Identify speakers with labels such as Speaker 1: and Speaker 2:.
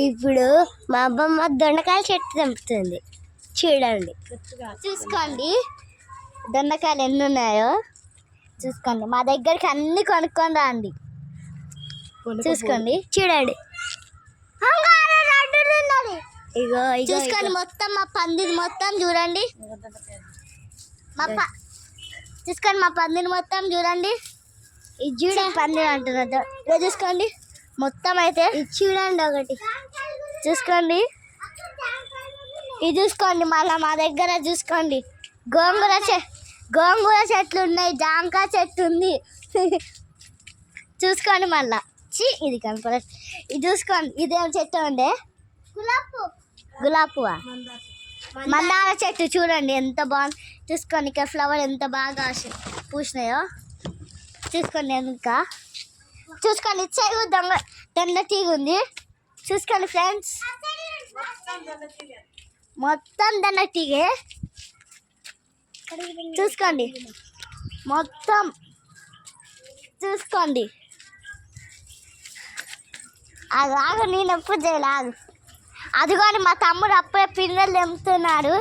Speaker 1: ఇప్పుడు మా అమ్మమ్మ దొండకాయ చెట్టు తెంపుతుంది చూడండి. చూసుకోండి దొండకాయలు ఎన్ని ఉన్నాయో చూసుకోండి. మా దగ్గరికి అన్ని కొనుక్కొని రండి. చూసుకోండి చూడండి. ఇగో చూసుకోండి మొత్తం మా పందిరి మొత్తం చూడండి. చూసుకోండి మా పందిరి మొత్తం చూడండి. ఇది చూడండి పందిరి అంటున్నది. ఇలా చూసుకోండి మొత్తం అయితే ఇది చూడండి ఒకటి చూసుకోండి. ఇది చూసుకోండి మళ్ళీ మా దగ్గర చూసుకోండి గోంగూర చెట్లు ఉన్నాయి, జాంకాయ చెట్టు ఉంది. చూసుకోండి మళ్ళా ఇది కనపడదు. ఇది చూసుకోండి ఇదేం చెట్టు ఉండే గులాబీ మందార చెట్టు చూడండి ఎంత బాగుంది. చూసుకోండి ఇక్కడ ఫ్లవర్ ఎంత బాగా పూసినాయో చూసుకోండి. ఇంకా చూసుకోండి ఇటు సైడ్ దొండ తీగ ఉంది. చూసుకోండి ఫ్రెండ్స్ మొత్తం దొండ తీగే చూసుకోండి మొత్తం చూసుకోండి. ఆగు నేను ఎప్పుడు చేయలేదు. అది కానీ మా తమ్ముడు అప్పుడే పిల్లలు తెంపుతున్నాడు.